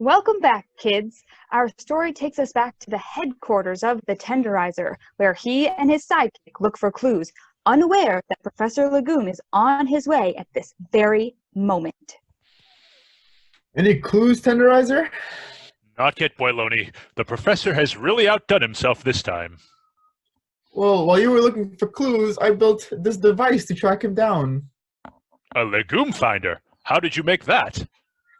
Welcome back, kids. Our story takes us back to the headquarters of the Tenderizer, where he and his sidekick look for clues, unaware that Professor Legume is on his way at this very moment. Any clues, Tenderizer? Not yet, Boy-loney. The professor has really outdone himself this time. Well, while you were looking for clues, I built this device to track him down. A legume finder? How did you make that?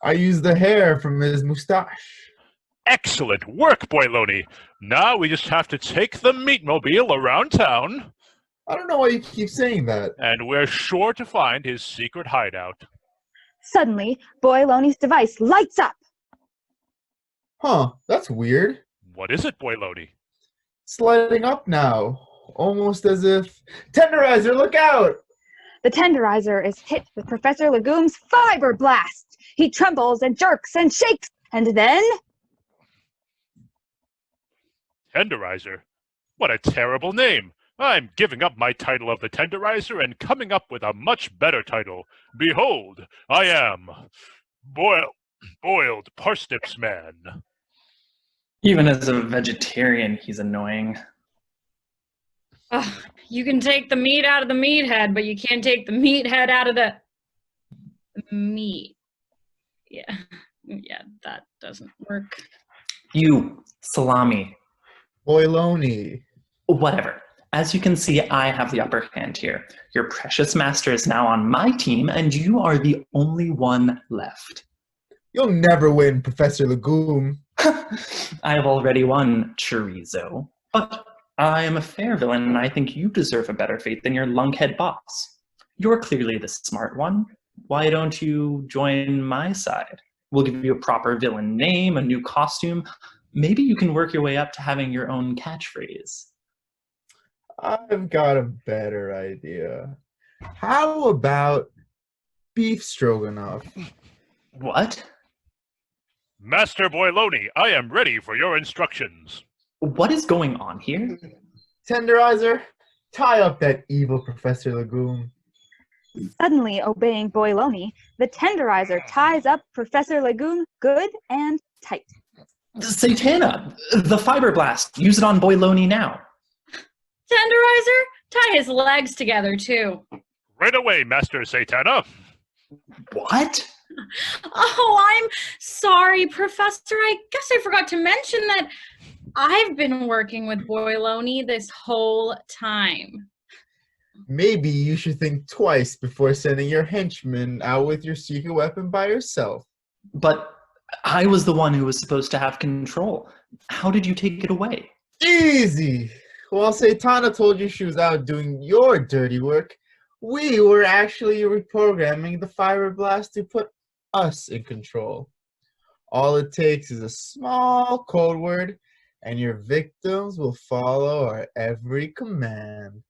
I used the hair from his mustache. Excellent work, Boy-loney. Now we just have to take the meatmobile around town. I don't know why you keep saying that. And we're sure to find his secret hideout. Suddenly, Boy-loney's device lights up. Huh, that's weird. What is it, Boy-loney? It's lighting up now. Almost as if... Tenderizer, look out! The Tenderizer is hit with Professor Legume's fiber blast. He trembles and jerks and shakes, and then... Tenderizer? What a terrible name! I'm giving up my title of the Tenderizer and coming up with a much better title. Behold, I am... Boiled Parsnips Man. Even as a vegetarian, he's annoying. Oh, you can take the meat out of the meathead, but you can't take the meathead out of the meat. Yeah, that doesn't work. You, salami. Boy-loney. Whatever. As you can see, I have the upper hand here. Your precious master is now on my team, and you are the only one left. You'll never win, Professor Legume. I have already won, chorizo. But I am a fair villain, and I think you deserve a better fate than your lunkhead boss. You're clearly the smart one. Why don't you join my side? We'll give you a proper villain name, a new costume. Maybe you can work your way up to having your own catchphrase. I've got a better idea. How about beef stroganoff? What? Master Boy-loney, I am ready for your instructions. What is going on here? Tenderizer, tie up that evil Professor Legume. Suddenly obeying Boy-loney, the Tenderizer ties up Professor Legume good and tight. Seitana, the fiber blast. Use it on Boy-loney now. Tenderizer, tie his legs together, too. Right away, Master Seitana. What? Oh, I'm sorry, Professor. I guess I forgot to mention that I've been working with Boy-loney this whole time. Maybe you should think twice before sending your henchman out with your secret weapon by yourself. But I was the one who was supposed to have control. How did you take it away? Easy! While Seitana told you she was out doing your dirty work, we were actually reprogramming the fiber blast to put us in control. All it takes is a small code word, and your victims will follow our every command.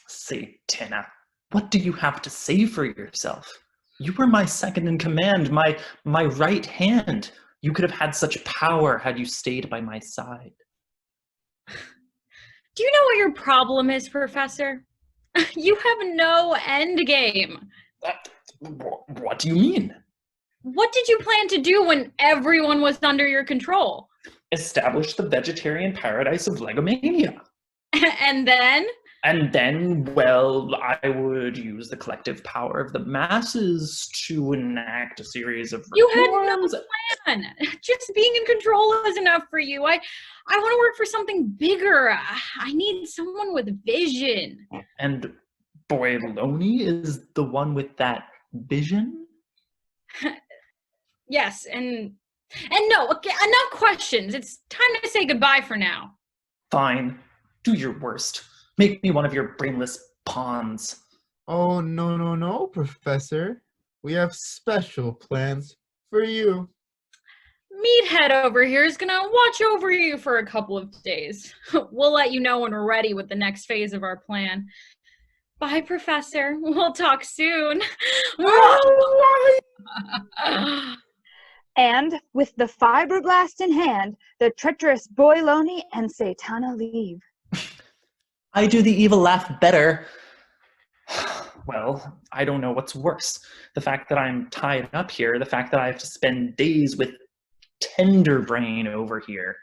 Seitana, what do you have to say for yourself? You were my second in command, my right hand. You could have had such power had you stayed by my side. Do you know what your problem is, Professor? You have no end game. What do you mean? What did you plan to do when everyone was under your control? Establish the vegetarian paradise of Legumaniac. And then? And then, well, I would use the collective power of the masses to enact a series of You had reforms. no plan. Just being in control is enough for you. I want to work for something bigger. I need someone with vision. And Boy-loney is the one with that vision? Yes, and no, okay, enough questions. It's time to say goodbye for now. Fine. Do your worst. Make me one of your brainless pawns. Oh, no, Professor. We have special plans for you. Meathead over here is gonna watch over you for a couple of days. We'll let you know when we're ready with the next phase of our plan. Bye, Professor. We'll talk soon. And with the fiber blast in hand, the treacherous Boy-loney and Seitana leave. I do the evil laugh better. Well, I don't know what's worse. The fact that I'm tied up here, the fact that I have to spend days with tender brain over here.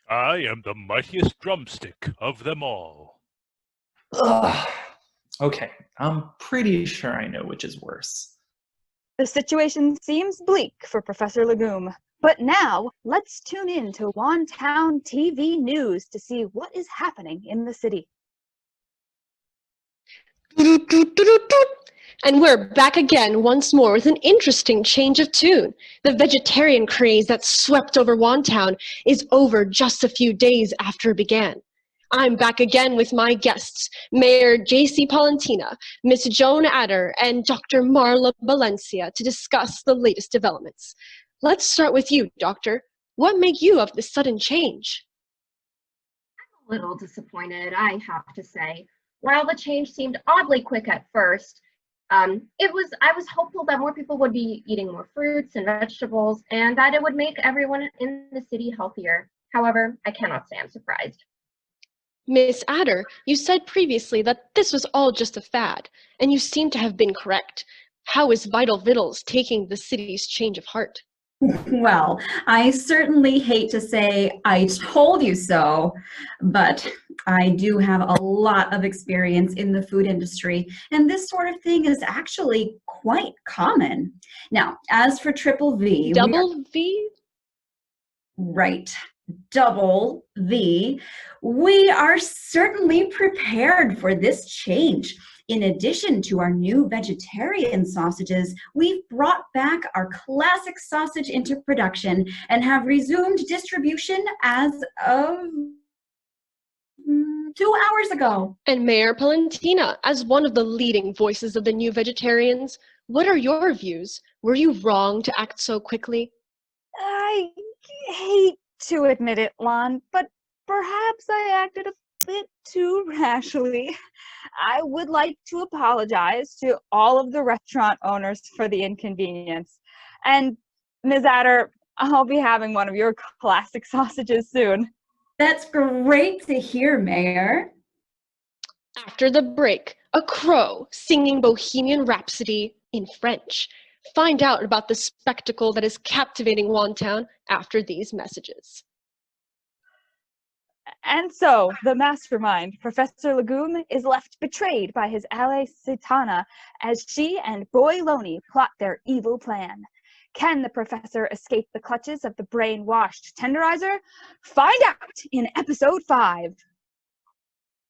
I am the mightiest drumstick of them all. Ugh. Okay, I'm pretty sure I know which is worse. The situation seems bleak for Professor Legume. But now, let's tune in to Wantown TV News to see what is happening in the city. And we're back again once more with an interesting change of tune. The vegetarian craze that swept over Wantown is over just a few days after it began. I'm back again with my guests, Mayor J.C. Polentina, Miss Joan Adder, and Dr. Marla Valencia to discuss the latest developments. Let's start with you, Doctor. What made you of this sudden change? I'm a little disappointed, I have to say. While the change seemed oddly quick at first, I was hopeful that more people would be eating more fruits and vegetables and that it would make everyone in the city healthier. However, I cannot say I'm surprised. Miss Adder, you said previously that this was all just a fad, and you seem to have been correct. How is Vital Vittles taking the city's change of heart? Well, I certainly hate to say I told you so, but I do have a lot of experience in the food industry, and this sort of thing is actually quite common. Now, as for Triple V... Double V? Right. Double V. We are certainly prepared for this change. In addition to our new vegetarian sausages, we've brought back our classic sausage into production and have resumed distribution as of 2 hours ago. And Mayor Polentina, as one of the leading voices of the new vegetarians, what are your views? Were you wrong to act so quickly? I hate to admit it, Lonne, but perhaps I acted a bit too rashly. I would like to apologize to all of the restaurant owners for the inconvenience. And Ms. Adder, I'll be having one of your classic sausages soon. That's great to hear, Mayor. After the break, a crow singing Bohemian Rhapsody in French. Find out about the spectacle that is captivating Wantown after these messages. And so, the mastermind, Professor Legume, is left betrayed by his ally Seitana as she and Boy-loney plot their evil plan. Can the professor escape the clutches of the brainwashed Tenderizer? Find out in episode 5.